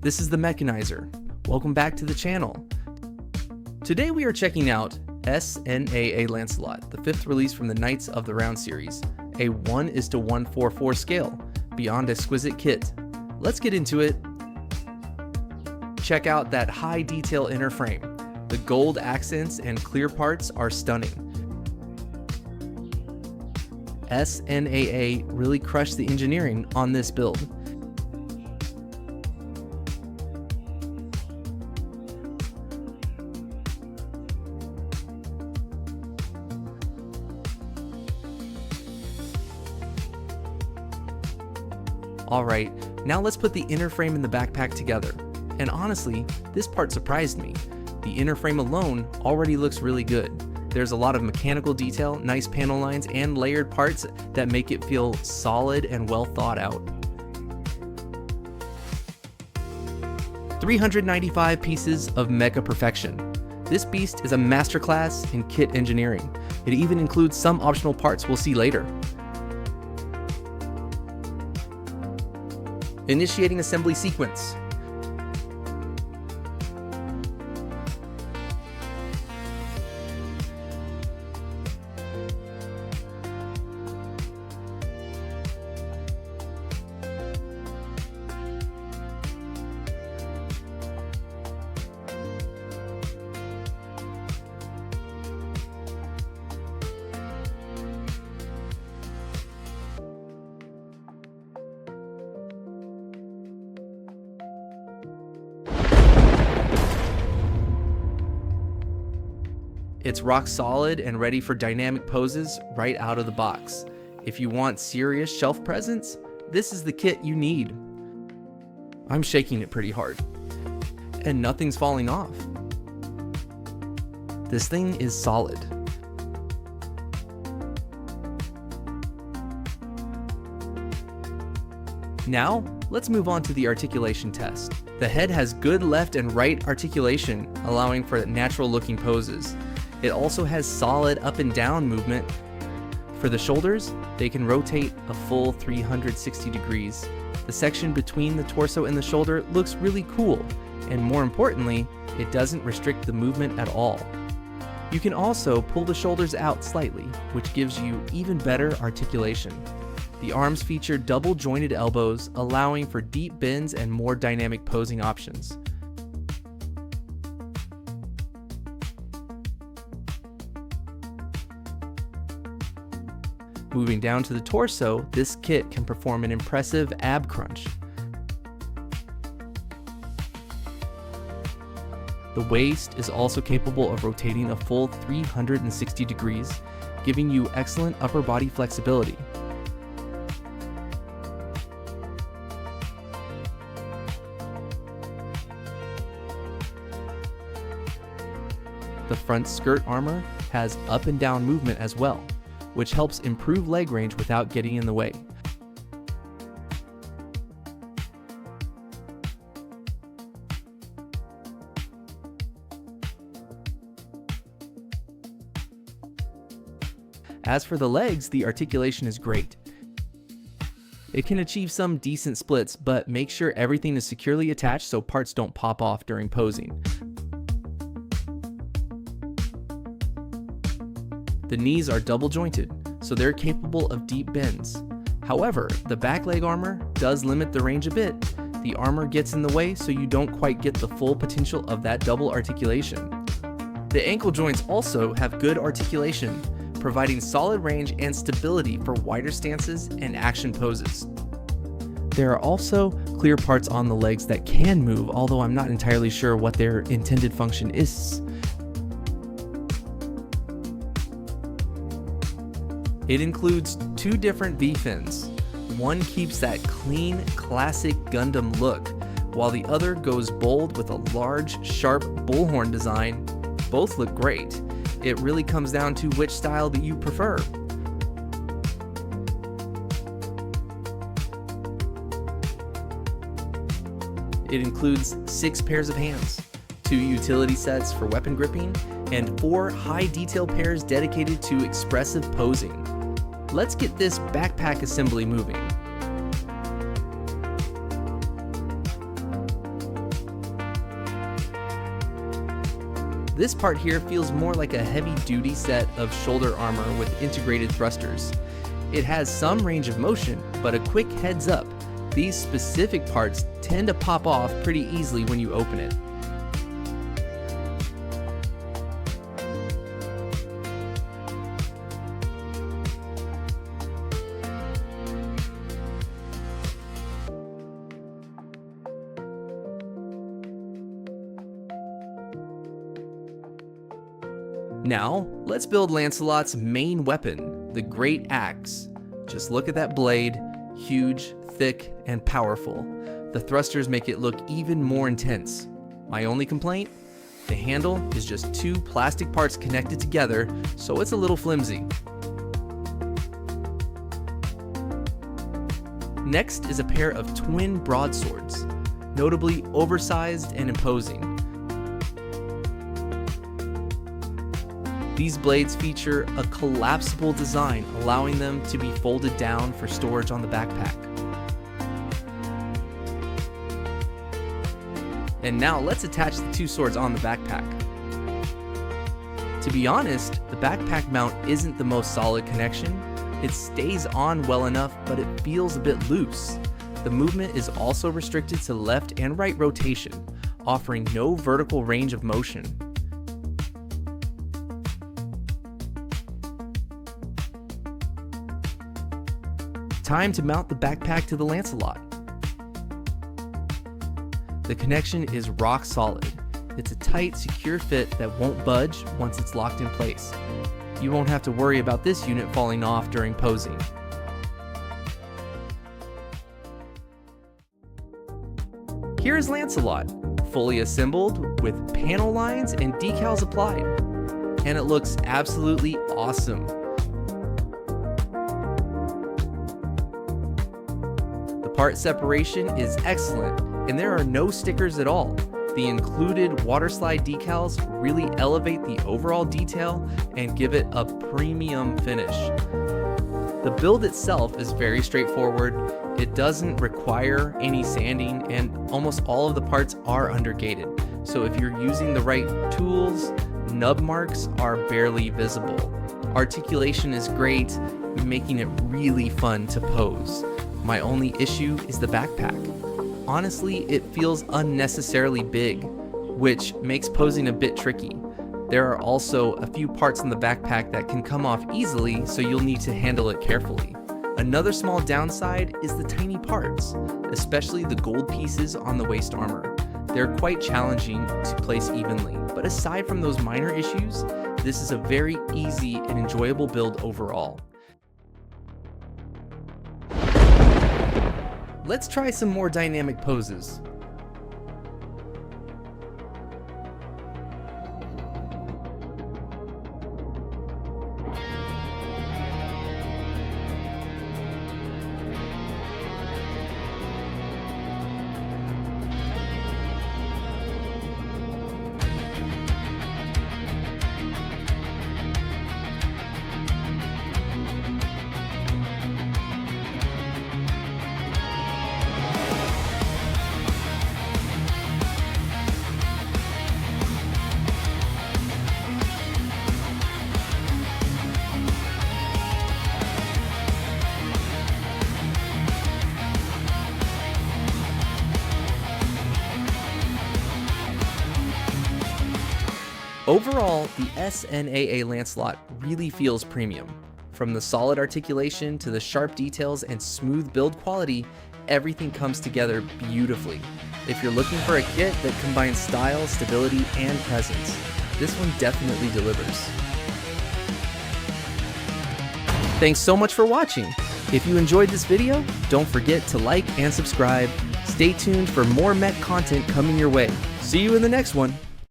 This is the Mechanizer. Welcome back to the channel. Today we are checking out SNAA-LANCELOT, the 5th release from the Knights of the Round series, a 1:144 scale, beyond exquisite kit. Let's get into it. Check out that high detail inner frame. The gold accents and clear parts are stunning. SNAA really crushed the engineering on this build. Alright, now let's put the inner frame and the backpack together. And honestly, this part surprised me. The inner frame alone already looks really good. There's a lot of mechanical detail, nice panel lines, and layered parts that make it feel solid and well thought out. 395 pieces of Mecha perfection. This beast is a masterclass in kit engineering. It even includes some optional parts we'll see later. Initiating assembly sequence. It's rock solid and ready for dynamic poses right out of the box. If you want serious shelf presence, this is the kit you need. I'm shaking it pretty hard, and nothing's falling off. This thing is solid. Now, let's move on to the articulation test. The head has good left and right articulation, allowing for natural looking poses. It also has solid up and down movement. For the shoulders, they can rotate a full 360 degrees. The section between the torso and the shoulder looks really cool, and more importantly, it doesn't restrict the movement at all. You can also pull the shoulders out slightly, which gives you even better articulation. The arms feature double jointed elbows, allowing for deep bends and more dynamic posing options. Moving down to the torso, this kit can perform an impressive ab crunch. The waist is also capable of rotating a full 360 degrees, giving you excellent upper body flexibility. The front skirt armor has up and down movement as well, which helps improve leg range without getting in the way. As for the legs, the articulation is great. It can achieve some decent splits, but make sure everything is securely attached so parts don't pop off during posing. The knees are double jointed, so they're capable of deep bends. However, the back leg armor does limit the range a bit. The armor gets in the way so you don't quite get the full potential of that double articulation. The ankle joints also have good articulation, providing solid range and stability for wider stances and action poses. There are also clear parts on the legs that can move, although I'm not entirely sure what their intended function is. It includes two different V-fins. One keeps that clean, classic Gundam look, while the other goes bold with a large, sharp bullhorn design. Both look great. It really comes down to which style that you prefer. It includes 6 pairs of hands, 2 utility sets for weapon gripping, and 4 high detail pairs dedicated to expressive posing. Let's get this backpack assembly moving. This part here feels more like a heavy-duty set of shoulder armor with integrated thrusters. It has some range of motion, but a quick heads up, these specific parts tend to pop off pretty easily when you open it. Now, let's build Lancelot's main weapon, the Great Axe. Just look at that blade, huge, thick, and powerful. The thrusters make it look even more intense. My only complaint? The handle is just 2 plastic parts connected together, so it's a little flimsy. Next is a pair of twin broadswords, notably oversized and imposing. These blades feature a collapsible design, allowing them to be folded down for storage on the backpack. And now let's attach the 2 swords on the backpack. To be honest, the backpack mount isn't the most solid connection. It stays on well enough, but it feels a bit loose. The movement is also restricted to left and right rotation, offering no vertical range of motion. Time to mount the backpack to the Lancelot. The connection is rock solid. It's a tight, secure fit that won't budge once it's locked in place. You won't have to worry about this unit falling off during posing. Here is Lancelot, fully assembled with panel lines and decals applied. And it looks absolutely awesome. Part separation is excellent, and there are no stickers at all. The included waterslide decals really elevate the overall detail and give it a premium finish. The build itself is very straightforward. It doesn't require any sanding, and almost all of the parts are undergated. So if you're using the right tools, nub marks are barely visible. Articulation is great, making it really fun to pose. My only issue is the backpack. Honestly, it feels unnecessarily big, which makes posing a bit tricky. There are also a few parts in the backpack that can come off easily, so you'll need to handle it carefully. Another small downside is the tiny parts, especially the gold pieces on the waist armor. They're quite challenging to place evenly, but aside from those minor issues, this is a very easy and enjoyable build overall. Let's try some more dynamic poses. Overall, the SNAA-LANCELOT really feels premium. From the solid articulation to the sharp details and smooth build quality, everything comes together beautifully. If you're looking for a kit that combines style, stability, and presence, this one definitely delivers. Thanks so much for watching. If you enjoyed this video, don't forget to like and subscribe. Stay tuned for more mech content coming your way. See you in the next one.